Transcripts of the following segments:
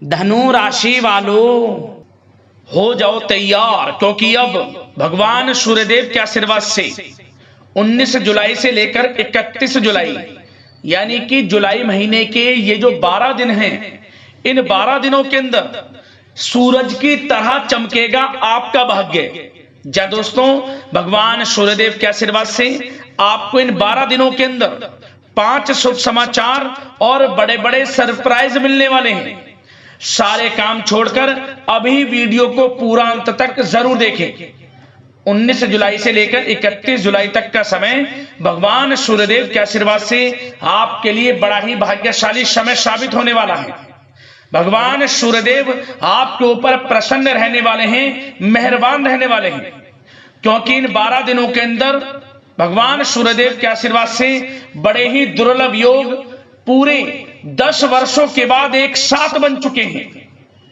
धनु राशि वालों हो जाओ तैयार, क्योंकि अब भगवान सूर्यदेव के आशीर्वाद से 19 जुलाई से लेकर 31 जुलाई यानी कि जुलाई महीने के ये जो 12 दिन हैं, इन 12 दिनों के अंदर सूरज की तरह चमकेगा आपका भाग्य। जा दोस्तों, भगवान सूर्यदेव के आशीर्वाद से आपको इन 12 दिनों के अंदर 5 शुभ समाचार और बड़े बड़े सरप्राइज मिलने वाले हैं। सारे काम छोड़कर अभी वीडियो को पूरा अंत तक जरूर देखें। 19 जुलाई से लेकर 31 जुलाई तक का समय भगवान सूर्यदेव के आशीर्वाद से आपके लिए बड़ा ही भाग्यशाली समय साबित होने वाला है। भगवान सूर्यदेव आपके ऊपर प्रसन्न रहने वाले हैं, मेहरबान रहने वाले हैं, क्योंकि इन 12 दिनों के अंदर भगवान सूर्यदेव के आशीर्वाद से बड़े ही दुर्लभ योग पूरे 10 वर्षों के बाद एक साथ बन चुके हैं।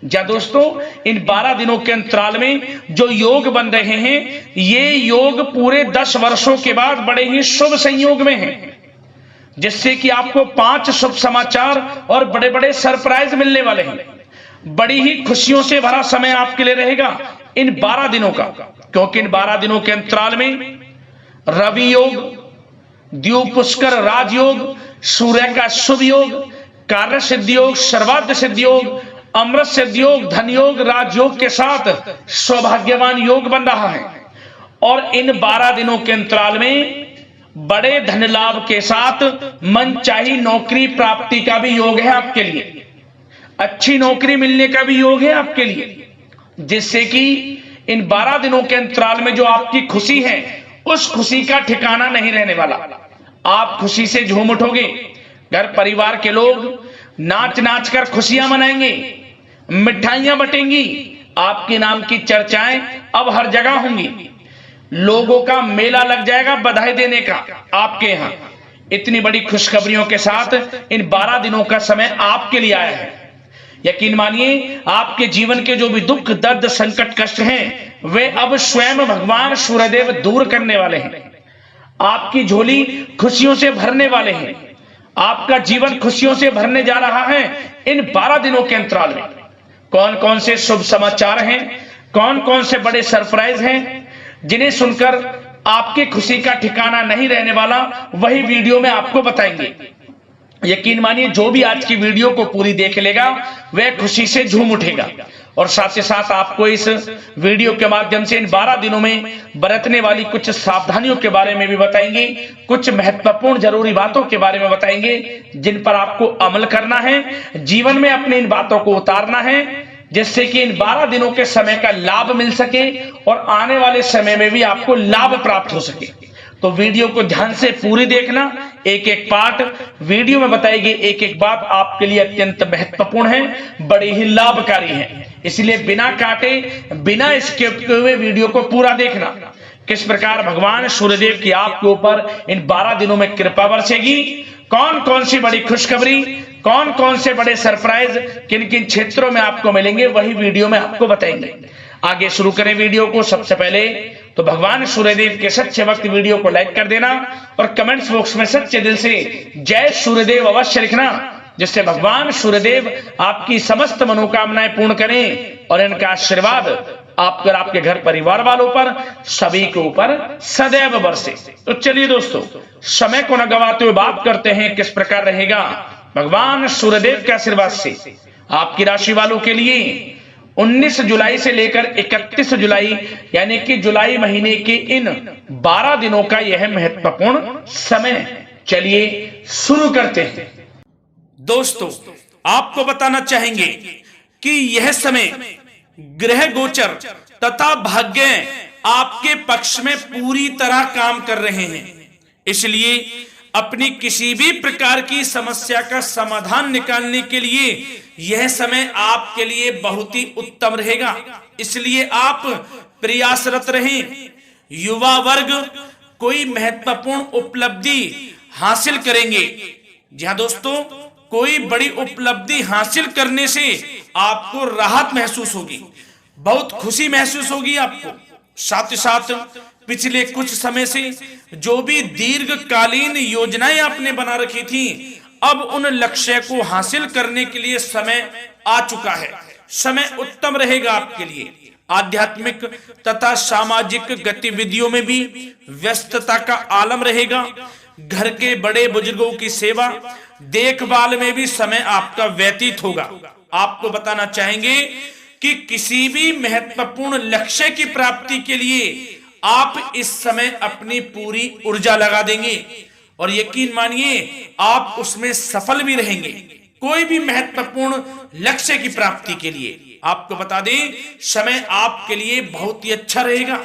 जा दोस्तों, इन 12 दिनों के अंतराल में जो योग बन रहे हैं, ये योग पूरे 10 वर्षों के बाद बड़े ही शुभ संयोग में हैं, जिससे कि आपको 5 शुभ समाचार और बड़े बड़े सरप्राइज मिलने वाले हैं। बड़ी ही खुशियों से भरा समय आपके लिए रहेगा इन 12 दिनों का, क्योंकि इन 12 दिनों के अंतराल में रवि योग, द्वीप पुष्कर राजयोग, सूर्य का शुभ योग, कार्य सिद्धि योग, सर्वार्थ सिद्धि योग, अमृत सिद्धि योग, धन योग, राजयोग के साथ सौभाग्यवान योग बन रहा है। और इन 12 दिनों के अंतराल में बड़े धन लाभ के साथ मनचाही नौकरी प्राप्ति का भी योग है आपके लिए। अच्छी नौकरी मिलने का भी योग है आपके लिए, जिससे कि इन 12 दिनों के अंतराल में जो आपकी खुशी है, उस खुशी का ठिकाना नहीं रहने वाला। आप खुशी से झूम उठोगे, घर परिवार के लोग नाच नाच कर खुशियां मनाएंगे, मिठाइयां बटेंगी, आपके नाम की चर्चाएं अब हर जगह होंगी, लोगों का मेला लग जाएगा बधाई देने का आपके यहां। इतनी बड़ी खुशखबरियों के साथ इन 12 दिनों का समय आपके लिए आया है। यकीन मानिए, आपके जीवन के जो भी दुख दर्द संकट कष्ट हैं, वे अब स्वयं भगवान सूर्यदेव दूर करने वाले हैं। आपकी झोली खुशियों से भरने वाले हैं। आपका जीवन खुशियों से भरने जा रहा है इन 12 दिनों के अंतराल में। कौन कौन से शुभ समाचार हैं, कौन कौन से बड़े सरप्राइज हैं, जिन्हें सुनकर आपकी खुशी का ठिकाना नहीं रहने वाला, वही वीडियो में आपको बताएंगे। यकीन मानिए, जो भी आज की वीडियो को पूरी देख लेगा, वह खुशी से झूम उठेगा। और साथ ही साथ आपको इस वीडियो के माध्यम से इन 12 दिनों में बरतने वाली कुछ सावधानियों के बारे में भी बताएंगे, कुछ महत्वपूर्ण जरूरी बातों के बारे में बताएंगे, जिन पर आपको अमल करना है, जीवन में अपने इन बातों को उतारना है, जिससे कि इन 12 दिनों के समय का लाभ मिल सके और आने वाले समय में भी आपको लाभ प्राप्त हो सके। तो वीडियो को ध्यान से पूरी देखना। एक एक पार्ट वीडियो में बताएगी, एक एक बात आपके लिए अत्यंत महत्वपूर्ण है, बड़ी ही लाभकारी है। इसलिए बिना काटे, बिना स्किप किए हुए वीडियो को पूरा देखना। किस प्रकार भगवान सूर्यदेव की आपके ऊपर इन 12 दिनों में कृपा बरसेगी, कौन कौन सी बड़ी खुशखबरी, कौन कौन से बड़े सरप्राइज किन किन क्षेत्रों में आपको मिलेंगे, वही वीडियो में आपको बताएंगे। आगे शुरू करें वीडियो को। सबसे पहले तो भगवान सूर्यदेव के सच्चे भक्त वीडियो को लाइक कर देना और कमेंट्स बॉक्स में सच्चे दिल से जय सूर्यदेव अवश्य लिखना, जिससे भगवान सूर्यदेव आपकी समस्त मनोकामनाएं पूर्ण करें और इनका आशीर्वाद आप पर, आपके घर परिवार वालों पर, सभी के ऊपर सदैव बरसे। तो चलिए दोस्तों, समय को न गवाते हुए बात करते हैं किस प्रकार रहेगा भगवान सूर्यदेव के आशीर्वाद से आपकी राशि वालों के लिए 19 जुलाई से लेकर 31 जुलाई यानी कि जुलाई महीने के इन 12 दिनों का यह महत्वपूर्ण समय। चलिए शुरू करते हैं। दोस्तों, आपको बताना चाहेंगे कि यह समय ग्रह गोचर तथा भाग्य आपके पक्ष में पूरी तरह काम कर रहे हैं। इसलिए अपनी किसी भी प्रकार की समस्या का समाधान निकालने के लिए यह समय आपके लिए बहुत ही उत्तम रहेगा। इसलिए आप प्रयासरत रहें। युवा वर्ग कोई महत्वपूर्ण उपलब्धि हासिल करेंगे। जी हाँ दोस्तों, कोई बड़ी उपलब्धि हासिल करने से आपको राहत महसूस होगी, बहुत खुशी महसूस होगी आपको। साथ ही साथ पिछले कुछ समय से जो भी दीर्घकालीन योजनाएं आपने बना रखी थी, अब उन लक्ष्य को हासिल करने के लिए समय आ चुका है। समय उत्तम रहेगा आपके लिए। आध्यात्मिक तथा सामाजिक गतिविधियों में भी व्यस्तता का आलम रहेगा। घर के बड़े बुजुर्गों की सेवा देखभाल में भी समय आपका व्यतीत होगा। आपको बताना चाहेंगे कि किसी भी महत्वपूर्ण लक्ष्य की प्राप्ति के लिए आप इस समय अपनी पूरी ऊर्जा लगा देंगे और यकीन मानिए आप उसमें सफल भी रहेंगे। कोई भी महत्वपूर्ण लक्ष्य की प्राप्ति के लिए आपको बता दें, समय आपके लिए बहुत ही अच्छा रहेगा।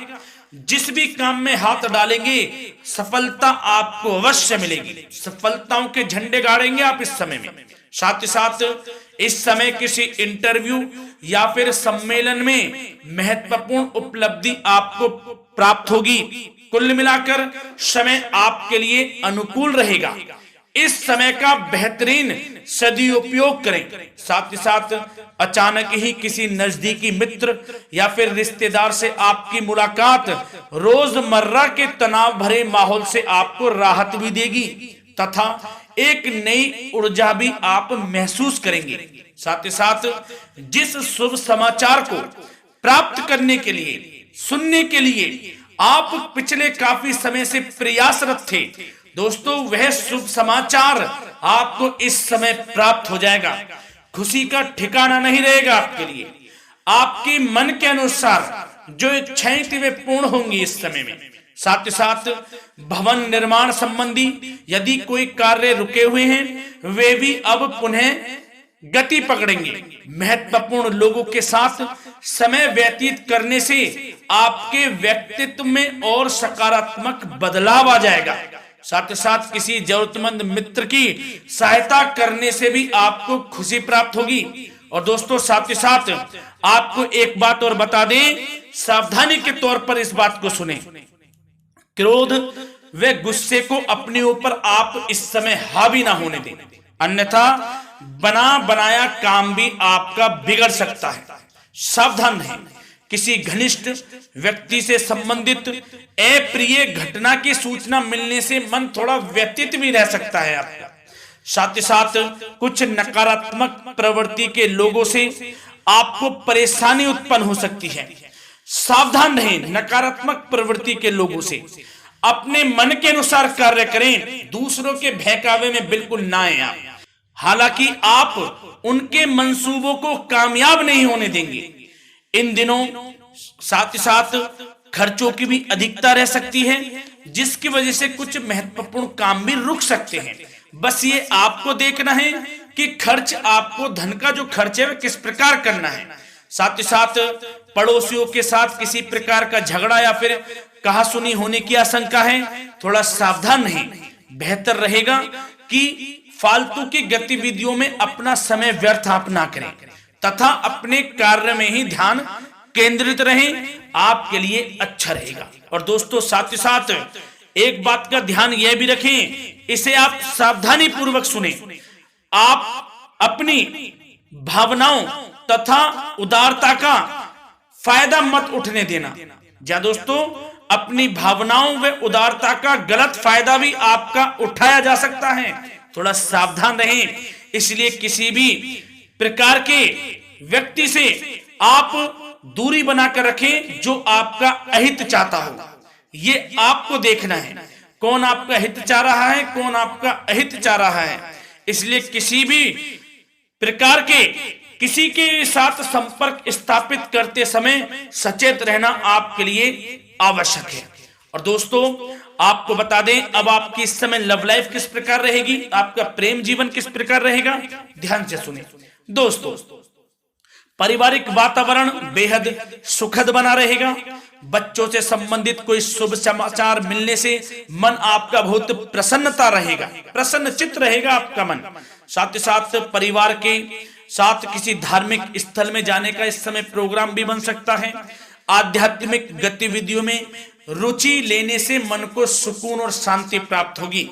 जिस भी काम में हाथ डालेंगे सफलता आपको अवश्य मिलेगी। सफलताओं के झंडे गाड़ेंगे आप इस समय में। साथ ही साथ इस समय किसी इंटरव्यू या फिर सम्मेलन में महत्वपूर्ण उपलब्धि आपको प्राप्त होगी। कुल मिलाकर समय आपके लिए अनुकूल रहेगा। इस समय का बेहतरीन सदुपयोग करें। साथ ही साथ अचानक ही किसी नजदीकी मित्र या फिर रिश्तेदार से आपकी मुलाकात रोजमर्रा के तनाव भरे माहौल से आपको राहत भी देगी तथा एक नई ऊर्जा भी आप महसूस करेंगे। साथ ही साथ जिस शुभ समाचार को प्राप्त करने के लिए, सुनने के लिए आप पिछले काफी समय से प्रयासरत थे दोस्तों, वह शुभ समाचार आपको इस समय प्राप्त हो जाएगा। खुशी का ठिकाना नहीं रहेगा आपके लिए। आपके मन के अनुसार जो इच्छाएं थी वे पूर्ण होंगी इस समय में। साथ ही साथ भवन निर्माण संबंधी यदि कोई कार्य रुके हुए हैं वे भी अब पुनः गति पकड़ेंगे। महत्वपूर्ण लोगों के साथ समय व्यतीत करने से आपके व्यक्तित्व में और सकारात्मक बदलाव आ जाएगा। साथ ही साथ किसी जरूरतमंद मित्र की सहायता करने से भी आपको खुशी प्राप्त होगी। और दोस्तों साथ ही साथ आपको एक बात और बता दें, सावधानी के तौर पर इस बात को सुने। क्रोध व गुस्से को अपने ऊपर आप इस समय हावी ना होने दें, अन्यथा बना बनाया काम भी आपका बिगड़ सकता है। सावधान रहें। किसी घनिष्ठ व्यक्ति से संबंधित अप्रिय घटना की सूचना मिलने से मन थोड़ा व्यतीत भी रह सकता है आपका। साथ ही साथ कुछ नकारात्मक प्रवृत्ति के लोगों से आपको परेशानी उत्पन्न हो सकती है। सावधान रहें नकारात्मक प्रवृत्ति के लोगों से। अपने मन के अनुसार कार्य करें, दूसरों के बहकावे में बिल्कुल ना आए आप। हालांकि आप उनके मंसूबों को कामयाब नहीं होने देंगे। इन दिनों साथ ही साथ खर्चों की भी अधिकता रह सकती है, जिसकी वजह से कुछ महत्वपूर्ण काम भी रुक सकते हैं। बस ये आपको देखना है कि खर्च, आपको धन का जो खर्च है वह किस प्रकार करना है। साथ ही साथ पड़ोसियों के साथ किसी प्रकार का झगड़ा या फिर कहासुनी होने की आशंका है, थोड़ा सावधान रहें। बेहतर रहेगा कि फालतू की गतिविधियों में अपना समय व्यर्थ आप ना करें तथा अपने कार्य में ही ध्यान केंद्रित रहें, आपके लिए अच्छा रहेगा। और दोस्तों साथ ही साथ एक बात का ध्यान यह भी रखें, इसे आप सावधानी पूर्वक सुने। आप अपनी भावनाओं तथा उदारता का फायदा मत उठने देना। जा दोस्तों, अपनी भावनाओं व उदारता का गलत फायदा भी आपका उठाया जा सकता है, थोड़ा सावधान रहें। इसलिए किसी भी प्रकार के व्यक्ति से आप दूरी बनाकर रखें जो आपका अहित चाहता हो। ये आपको देखना है, कौन आपका हित चाह रहा है, कौन आपका अहित चाह रहा है। इसलिए किसी भी प्रकार के किसी के साथ संपर्क स्थापित करते समय सचेत रहना आपके लिए आवश्यक है। और दोस्तों आपको बता दें, अब आपकी इस समय लव लाइफ किस प्रकार रहेगी, आपका प्रेम जीवन किस प्रकार रहेगा, ध्यान से सुने। दोस्तों पारिवारिक वातावरण बेहद सुखद बना रहेगा। बच्चों से संबंधित कोई शुभ समाचार मिलने से मन आपका बहुत प्रसन्नता रहेगा, प्रसन्न चित्त रहेगा आपका मन। साथ ही साथ परिवार के साथ किसी धार्मिक स्थल में जाने का इस समय प्रोग्राम भी बन सकता है। आध्यात्मिक गतिविधियों में रुचि लेने से मन को सुकून और शांति प्राप्त होगी।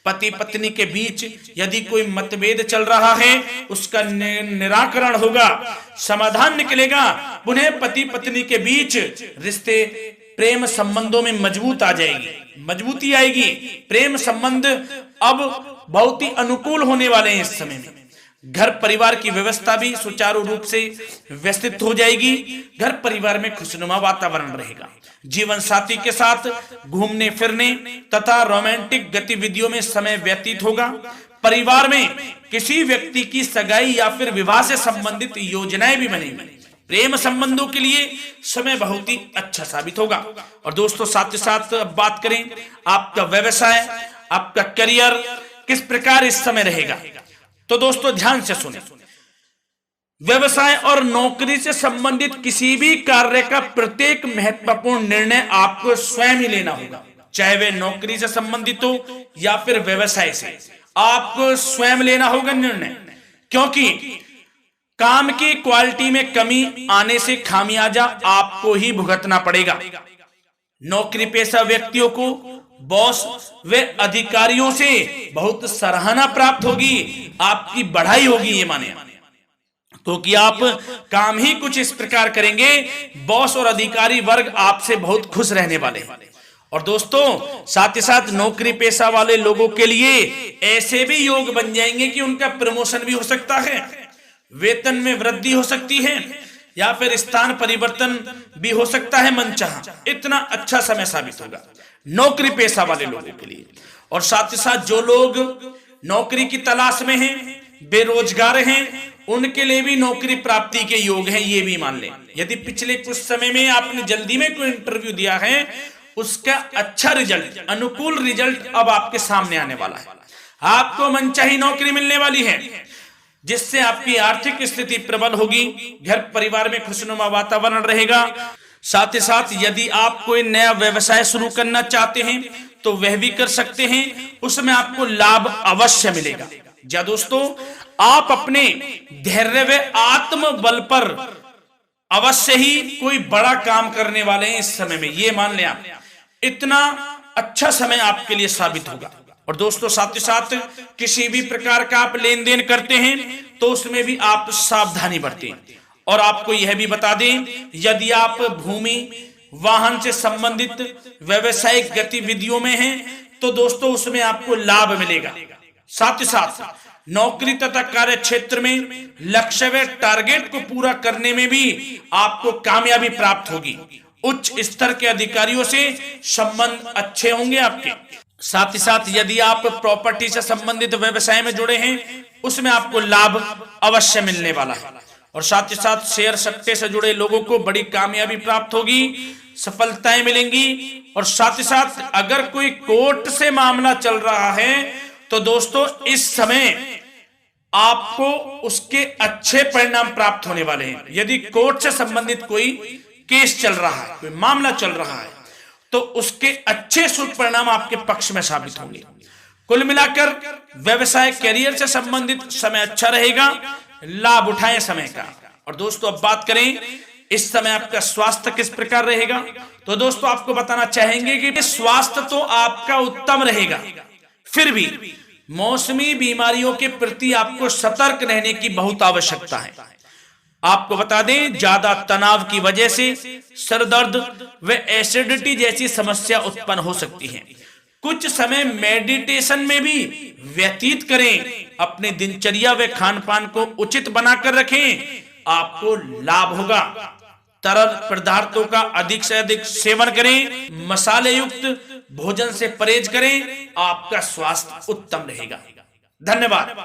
पति पत्नी के बीच यदि कोई मतभेद चल रहा है उसका निराकरण होगा, समाधान निकलेगा। पुनः पति पत्नी के बीच रिश्ते प्रेम संबंधों में मजबूत आ जाएगी, मजबूती आएगी। प्रेम संबंध अब बहुत ही अनुकूल होने वाले हैं इस समय में। घर परिवार की व्यवस्था भी सुचारू रूप से व्यवस्थित हो जाएगी। घर परिवार में खुशनुमा वातावरण रहेगा। जीवन साथी के साथ घूमने फिरने तथा रोमांटिक गतिविधियों में समय व्यतीत होगा। परिवार में किसी व्यक्ति की सगाई या फिर विवाह से संबंधित योजनाएं भी बनेंगी। प्रेम संबंधों के लिए समय बहुत ही अच्छा साबित होगा। और दोस्तों साथ ही साथ अब बात करें आपका व्यवसाय, आपका करियर किस प्रकार इस समय रहेगा, तो दोस्तों ध्यान से सुने। व्यवसाय और नौकरी से संबंधित किसी भी कार्य का प्रत्येक महत्वपूर्ण निर्णय आपको स्वयं ही लेना होगा, चाहे वे नौकरी से संबंधित हो या फिर व्यवसाय से। आपको स्वयं लेना होगा निर्णय, क्योंकि काम की क्वालिटी में कमी आने से खामियाजा आपको ही भुगतना पड़ेगा। नौकरी पेशा व्यक्तियों को बॉस व अधिकारियों से बहुत सराहना प्राप्त होगी, आपकी बढ़ाई होगी, ये माने तो कि आप काम ही कुछ इस प्रकार करेंगे, बॉस और अधिकारी वर्ग आपसे बहुत खुश रहने वाले हैं। और दोस्तों साथ ही साथ नौकरी पेशा वाले लोगों के लिए ऐसे भी योग बन जाएंगे कि उनका प्रमोशन भी हो सकता है, वेतन में वृद्धि हो सकती है, या फिर स्थान परिवर्तन भी हो सकता है मनचाहा। इतना अच्छा समय साबित होगा नौकरी पेशा वाले लोगों के लिए। और साथ ही साथ जो लोग नौकरी की तलाश में हैं, बेरोजगार हैं, उनके लिए भी नौकरी प्राप्ति के योग हैं, ये भी मान लें। यदि पिछले कुछ समय में आपने जल्दी में कोई इंटरव्यू दिया है, उसका अच्छा रिजल्ट, अनुकूल रिजल्ट अब आपके सामने आने वाला है। आपको मनचाही नौकरी मिलने वाली है, जिससे आपकी आर्थिक स्थिति प्रबल होगी। घर परिवार में खुशनुमा वातावरण रहेगा। साथ ही साथ यदि आप कोई नया व्यवसाय शुरू करना चाहते हैं तो वह भी कर सकते हैं, उसमें आपको लाभ अवश्य मिलेगा। जा दोस्तों, आप अपने धैर्य व आत्मबल पर अवश्य ही कोई बड़ा काम करने वाले हैं इस समय में, ये मान लें आप। इतना अच्छा समय आपके लिए साबित होगा। और दोस्तों साथ ही साथ किसी भी प्रकार का आप लेन देन करते हैं तो उसमें भी आप सावधानी बरतें। और आपको यह भी बता दें, यदि आप भूमि वाहन से संबंधित व्यवसायिक गतिविधियों में हैं तो दोस्तों उसमें आपको लाभ मिलेगा। साथ ही साथ नौकरी तथा कार्य क्षेत्र में लक्ष्य व टारगेट को पूरा करने में भी आपको कामयाबी प्राप्त होगी। उच्च स्तर के अधिकारियों से संबंध अच्छे होंगे आपके। साथ ही साथ यदि आप प्रॉपर्टी से संबंधित व्यवसाय में जुड़े हैं, उसमें आपको लाभ अवश्य मिलने वाला है। और साथ ही साथ शेयर सट्टे से जुड़े लोगों को बड़ी कामयाबी प्राप्त होगी, सफलताएं मिलेंगी। और साथ ही साथ अगर कोई कोर्ट से मामला चल रहा है तो दोस्तों इस समय आपको उसके अच्छे परिणाम प्राप्त होने वाले हैं। यदि कोर्ट से संबंधित कोई केस चल रहा है, कोई मामला चल रहा है, तो उसके अच्छे शुभ परिणाम आपके पक्ष में साबित होंगे। कुल मिलाकर व्यवसाय करियर से संबंधित समय अच्छा रहेगा, लाभ उठाएं समय का। और दोस्तों अब बात करें इस समय आपका स्वास्थ्य किस प्रकार रहेगा, तो दोस्तों आपको बताना चाहेंगे कि स्वास्थ्य तो आपका उत्तम रहेगा, फिर भी मौसमी बीमारियों के प्रति आपको सतर्क रहने की बहुत आवश्यकता है। आपको बता दें, ज्यादा तनाव की वजह से सर दर्द व एसिडिटी जैसी समस्या उत्पन्न हो सकती है। कुछ समय मेडिटेशन में भी व्यतीत करें, अपने दिनचर्या व खान पान को उचित बनाकर रखें, आपको लाभ होगा। तरल पदार्थों का अधिक से अधिक सेवन करें, मसाले युक्त भोजन से परहेज करें, आपका स्वास्थ्य उत्तम रहेगा। धन्यवाद।